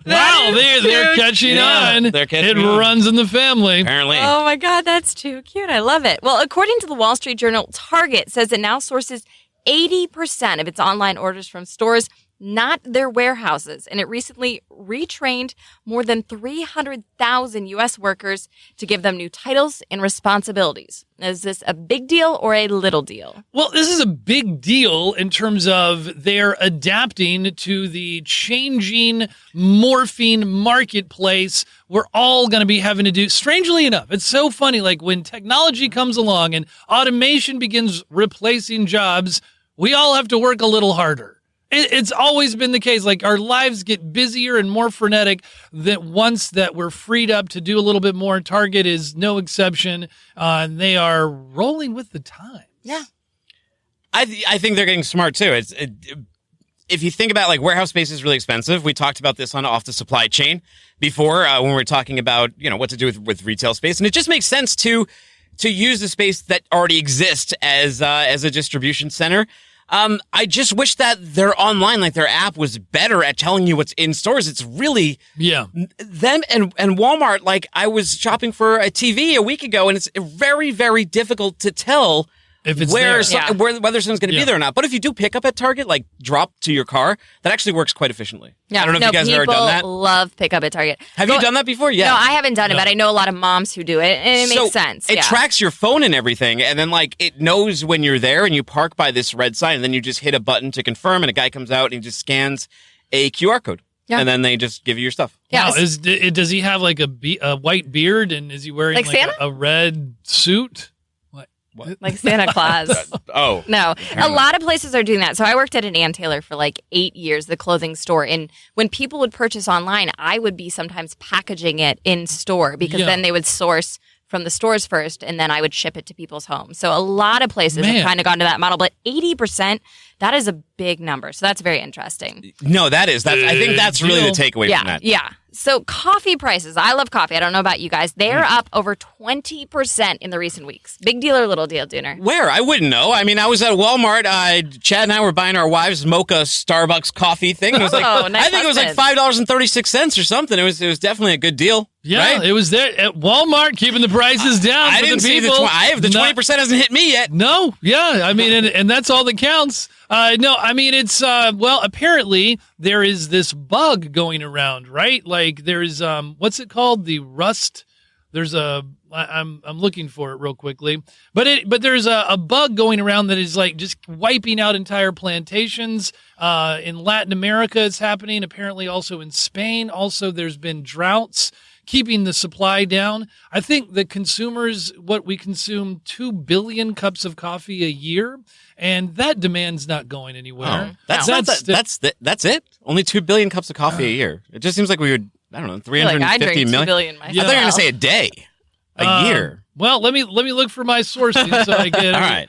Wow, they're catching on. They're catching on. It runs in the family. Apparently. Oh my God, that's too cute. I love it. Well, according to the Wall Street Journal, Target says it now sources 80% of its online orders from stores, not their warehouses. And it recently retrained more than 300,000 U.S. workers to give them new titles and responsibilities. Is this a big deal or a little deal? Well, this is a big deal in terms of they're adapting to the changing, morphing marketplace we're all going to be having to do. Strangely enough, it's so funny. Like when technology comes along and automation begins replacing jobs, we all have to work a little harder. It's always been the case. Like our lives get busier and more frenetic that once that we're freed up to do a little bit more. Target is no exception. And they are rolling with the times. Yeah. I think they're getting smart too. If you think about like warehouse space is really expensive. We talked about this on Off the Supply Chain before when we were talking about, what to do with retail space. And it just makes sense to use the space that already exists as a distribution center. I just wish that their online, like their app, was better at telling you what's in stores. It's really them and Walmart. Like I was shopping for a TV a week ago, and it's very, very difficult to tell If it's whether someone's going to be Yeah. there or not. But if you do pick up at Target, like drop to your car, that actually works quite efficiently. Yeah. I don't know if you guys have ever done that. People love pickup at Target. Have you done that before? Yeah. No, I haven't done it, but I know a lot of moms who do it, and it makes sense. It tracks your phone and everything, and then like it knows when you're there, and you park by this red sign, and then you just hit a button to confirm, and a guy comes out and he just scans a QR code, and then they just give you your stuff. Yeah. Wow, does he have like a white beard, and is he wearing Like like Santa? a red suit? Like Santa Claus. Oh. No, a lot of places are doing that. So I worked at an Ann Taylor for like 8 years, the clothing store. And when people would purchase online, I would be sometimes packaging it in store because then they would source from the stores first, and then I would ship it to people's homes. So a lot of places have kind of gone to that model, but 80%, that is a big number. So that's very interesting. No, that is. I think that's really the takeaway from that. Yeah. So coffee prices. I love coffee. I don't know about you guys. They're up over 20% in the recent weeks. Big deal or little deal, Dooner? Where? I wouldn't know. I mean, I was at Walmart. Chad and I were buying our wives' mocha Starbucks coffee thing. It was like, nice I think it was like $5.36 or something. It was definitely a good deal. Yeah, right? it was there at Walmart, keeping the prices down. I for didn't the see people. the 20% hasn't hit me yet. No, yeah, I mean, and that's all that counts. No, I mean, it's, apparently there is this bug going around, right? Like there's, what's it called? The rust. There's I'm looking for it real quickly, but there's a bug going around that is like just wiping out entire plantations. In Latin America, it's happening. Apparently also in Spain. Also, there's been droughts keeping the supply down. I think the consumers, what we consume 2 billion cups of coffee a year, and that demand's not going anywhere. That's it. Only 2 billion cups of coffee a year. It just seems like we would, I don't know, 350 I drink 2 million. billion myself. I thought you were going to say a day, a year. Well, let me look for my sources so I get. All right.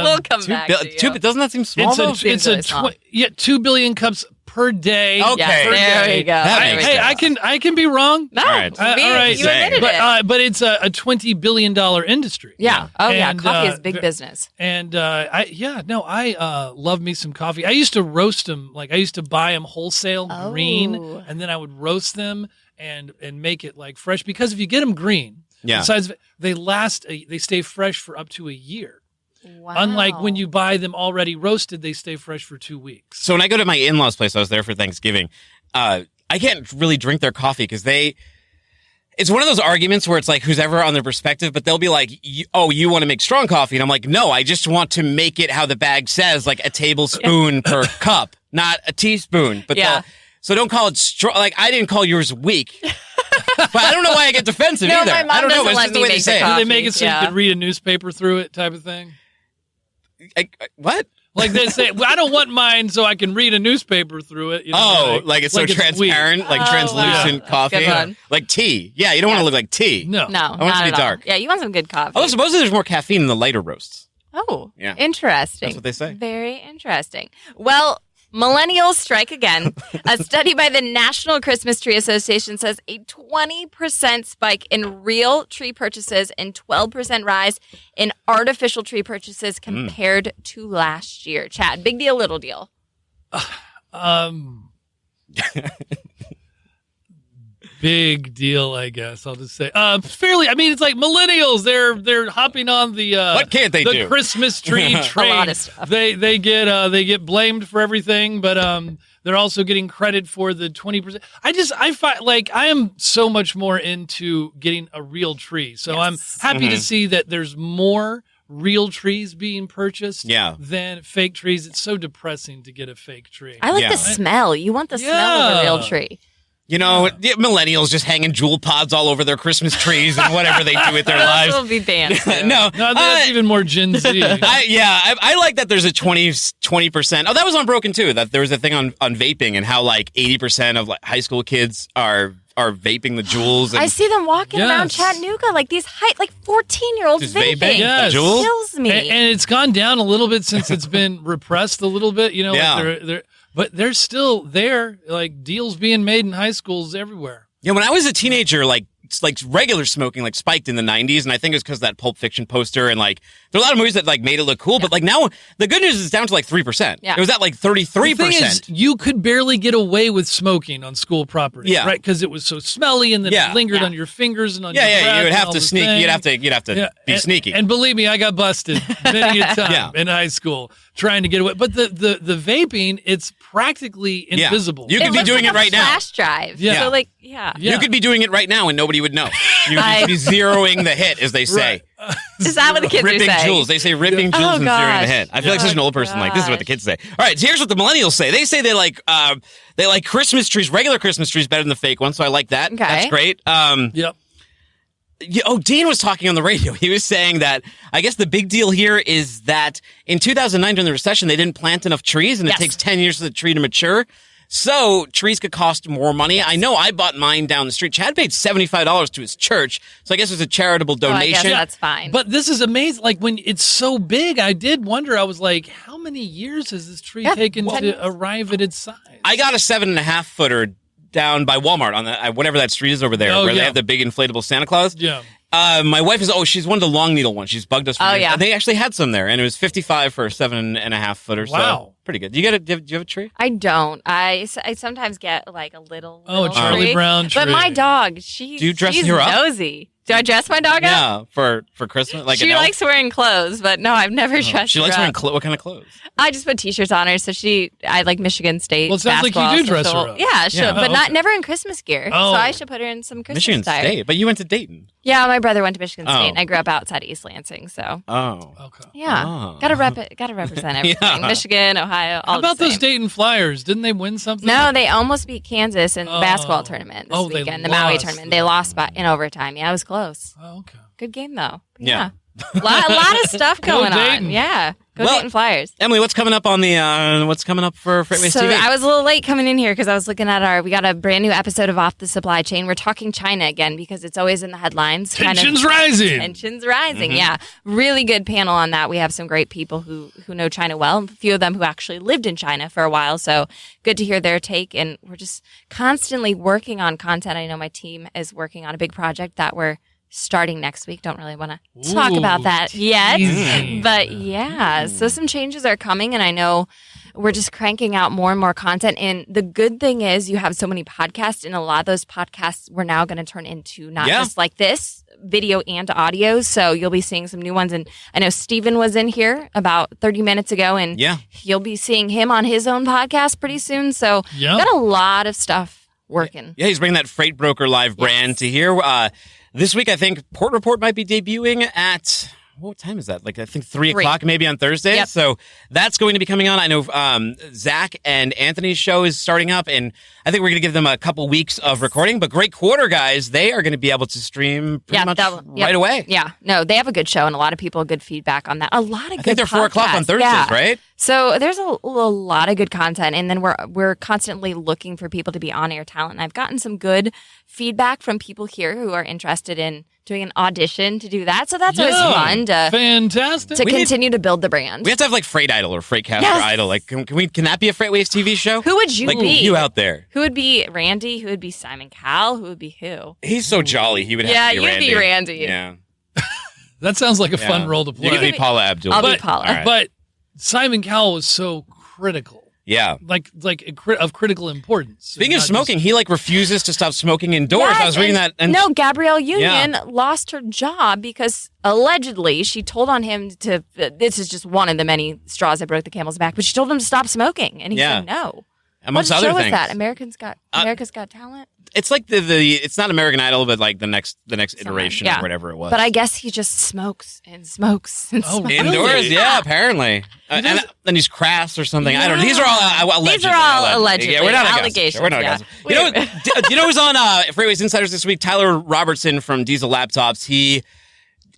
We'll come back to you. Doesn't that seem small? It's really small. 2 billion cups per day. Okay. Yes, there we go. I can be wrong. No, All right. all right. you admitted it. But it's a $20 billion industry. Yeah. Oh, yeah. And, Coffee is big business. And I love me some coffee. I used to roast them. Like I used to buy them wholesale green, and then I would roast them and make it like fresh. Because if you get them green, besides they stay fresh for up to a year. Wow. Unlike when you buy them already roasted, they stay fresh for 2 weeks. So when I go to my in-laws' place, I was there for Thanksgiving. I can't really drink their coffee because it's one of those arguments where it's like who's ever on their perspective, but they'll be like, you want to make strong coffee. And I'm like, no, I just want to make it how the bag says, like a tablespoon per cup, not a teaspoon. But so don't call it strong. Like I didn't call yours weak. But I don't know why I get defensive either. My mom I don't know. doesn't It's let just the me way they make say the it. Do coffee. they make it so you could read a newspaper through it type of thing? What? Like they say, well, I don't want mine so I can read a newspaper through it. You know, like it's so transparent, like translucent coffee. Good one. Like tea. Yeah, you don't want to look like tea. No. No, I want it not to be at all. dark. Yeah, you want some good coffee. Although supposedly there's more caffeine in the lighter roasts. Oh, Yeah. interesting. That's what they say. Very interesting. Well, millennials strike again. A study by the National Christmas Tree Association says a 20% spike in real tree purchases and 12% rise in artificial tree purchases compared to last year. Chad, big deal, little deal? Big deal, I guess. I'll just say, fairly. I mean, it's like millennials. They're hopping on the What can't they do? Christmas tree train. A lot of stuff. They get blamed for everything, but they're also getting credit for the 20%. I find like I am so much more into getting a real tree. So I'm happy to see that there's more real trees being purchased than fake trees. It's so depressing to get a fake tree. I like the smell. You want the smell of a real tree. You know, millennials just hanging jewel pods all over their Christmas trees and whatever they do with their lives. Will be banned. No, that's even more Gen Z. I like that there's a 20%. Oh, that was on Broken too. That there was a thing on vaping and how like 80% of like high school kids are vaping the jewels. And I see them walking around Chattanooga like these 14-year-olds just vaping. Yes. It kills me. And it's gone down a little bit since it's been repressed a little bit. You know, like but they're still there. Like deals being made in high schools everywhere. Yeah, when I was a teenager, like like regular smoking like spiked in the 90s, and I think it's because of that Pulp Fiction poster, and like there are a lot of movies that like made it look cool, but like now the good news is it's down to like 3%. Yeah. It was at like 33%. The thing is, you could barely get away with smoking on school property, Yeah. right? Because it was so smelly, and then it lingered on your fingers and on your breath. You would and have all to the sneak. things. You'd have to be sneaky. And believe me, I got busted many a time in high school trying to get away. But the vaping, it's practically invisible. You could be doing it right now. Flash drive. Yeah. So like, You could be doing it right now and nobody would know. You could be zeroing the hit, as they say. Is that what the kids ripping are saying? jewels. They say ripping jewels and zeroing the hit. I feel like such an old person. Like, this is what the kids say. All right, so here's what the millennials say. They say they like Christmas trees, regular Christmas trees, better than the fake ones. So I like that. Okay. That's great. Yep. Dean was talking on the radio. He was saying that I guess the big deal here is that in 2009 during the recession, they didn't plant enough trees, and it takes 10 years for the tree to mature. So trees could cost more money. I know I bought mine down the street. Chad paid $75 to his church, so I guess it was a charitable donation. I guess that's fine. But this is amazing. Like when it's so big, I did wonder. I was like, how many years has this tree taken to arrive at its size? I got a 7.5 footer down by Walmart on the whatever that street is over there, where they have the big inflatable Santa Claus. Yeah. My wife is she's one of the long needle ones. She's bugged us. For years. And they actually had some there, and it was $55 for a 7.5 footer. Wow. So pretty good. Do you have a tree? I don't. I sometimes get like a little. Oh, Charlie tree. Brown tree. But my dog, do you dress she's her up? nosy. Do I dress my dog up? Yeah, for Christmas. Like she likes wearing clothes, but no, I've never dressed her She likes wearing up. what kind of clothes? I just put t-shirts on her, so I like Michigan State. Well, it sounds like you basketball, do dress so her up. Yeah, sure, Yeah. but Oh, never in Christmas gear. Oh. So I should put her in some Christmas Michigan attire. State, but you went to Dayton. Yeah, my brother went to Michigan State, Oh. and I grew up outside East Lansing, so Oh, Okay. yeah, Oh. gotta represent everything. Yeah. Michigan, Ohio, all How about the those same. Dayton Flyers? Didn't they win something? No, they almost beat Kansas in the basketball tournament this they weekend, the Maui lost. tournament. They lost in overtime. Yeah, it was close. Oh, okay. Good game, though. Yeah. a lot of stuff going Dayton. on. Yeah. Go Well, Dayton Flyers. Emily, what's coming up on the what's coming up for FreightWaves So TV? I was a little late coming in here because I was looking at we got a brand new episode of Off the Supply Chain. We're talking China again because it's always in the headlines. Tensions rising. Tensions rising. Yeah. Really good panel on that. We have some great people who know China well, a few of them who actually lived in China for a while. So good to hear their take. And we're just constantly working on content. I know my team is working on a big project that we're starting next week. Don't really want to talk about that yet. teasing. But yeah, so some changes are coming, and I know we're just cranking out more and more content. And the good thing is you have so many podcasts, and a lot of those podcasts we're now going to turn into not just like this, video and audio. So you'll be seeing some new ones. And I know Steven was in here about 30 minutes ago, and you'll be seeing him on his own podcast pretty soon. So got a lot of stuff working. Yeah, he's bringing that Freight Broker Live brand to here. This week, I think Port Report might be debuting at, what time is that? Like, I think 3 o'clock maybe on Thursday. Yep. So that's going to be coming on. I know Zach and Anthony's show is starting up, and I think we're going to give them a couple weeks of recording. But great quarter, guys. They are going to be able to stream pretty much right away. Yeah. No, they have a good show, and a lot of people good feedback on that. A lot of I think they're 4 o'clock on Thursdays, right? So there's a lot of good content, and then we're constantly looking for people to be on-air talent. And I've gotten some good feedback from people here who are interested in doing an audition to do that. So that's always fun Fantastic. to continue to build the brand. We have to have like Freight Idol or Freightcaster Idol. Like, can that be a FreightWaves TV show? Who would you like, be? You out there? Who would be Randy? Who would be Simon Cowell? Who would be who? He's so jolly. He would have to be you'd Randy. be Randy. Yeah. That sounds like a fun role to play. You could be Paula Abdul. I'll be Paula. All right. But Simon Cowell was so critical. Yeah. Of critical importance. Speaking of smoking, he like refuses to stop smoking indoors. Yes, I was reading that. And no, Gabrielle Union lost her job because allegedly she told on him to. This is just one of the many straws that broke the camel's back, but she told him to stop smoking, and he said no. Amongst what other show things. is that? America's Got Talent. It's like it's not American Idol, but like the next iteration or whatever it was. But I guess he just smokes and smokes and smokes. Indoors, yeah, apparently. And then he's crass or something. I don't know. These are all allegedly. These are all allegedly. Yeah, we're not allegations. We're not You know who's on FreightWaves Insiders this week? Tyler Robertson from Diesel Laptops. He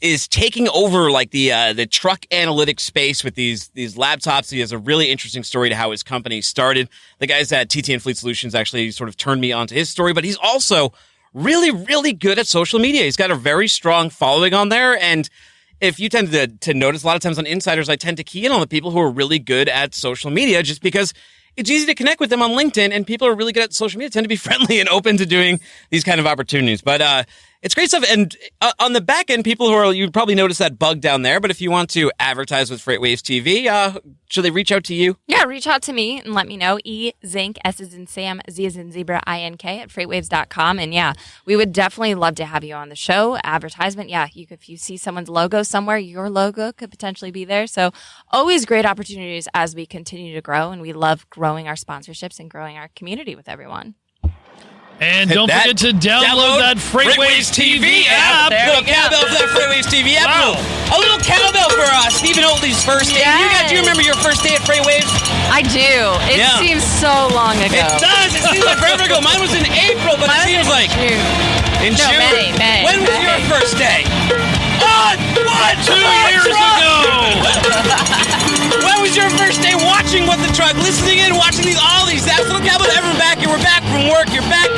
is taking over like the truck analytics space with these laptops. He has a really interesting story to how his company started. The guys at TTN Fleet Solutions actually sort of turned me onto his story, but he's also really, really good at social media. He's got a very strong following on there. And if you tend to notice a lot of times on Insiders, I tend to key in on the people who are really good at social media just because it's easy to connect with them on LinkedIn, and people who are really good at social media tend to be friendly and open to doing these kind of opportunities. But It's great stuff. And on the back end, you'd probably notice that bug down there. But if you want to advertise with FreightWaves TV, should they reach out to you? Yeah, reach out to me and let me know. Szink, S as in Sam, Z as in Zebra, INK at FreightWaves.com. And yeah, we would definitely love to have you on the show. Advertisement, yeah, if you see someone's logo somewhere, your logo could potentially be there. So always great opportunities as we continue to grow. And we love growing our sponsorships and growing our community with everyone. And don't forget to download that FreightWaves TV app. A little cowbell for that FreightWaves TV app. Wow. A little cowbell for Stephen Oldley's first day. Yes. Do you remember your first day at FreightWaves? I do. It seems so long ago. It does. It seems like forever ago. Mine was in April, but it seems like in June. May. When was your first day? What? 2 years ago. When was your first day watching What the Truck? Listening in, watching all these apps. Little cowbell, everyone back here. We're back from work. You're back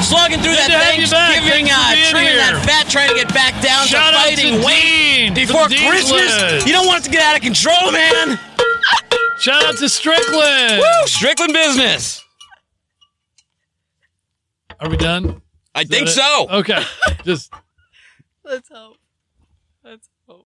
slogging through that Thanksgiving, trimming that fat, trying to get back down to fighting weight before Christmas. You don't want it to get out of control, man. Shout out to Strickland. Woo, Strickland business. Are we done? I think so. Okay. Just. Let's hope.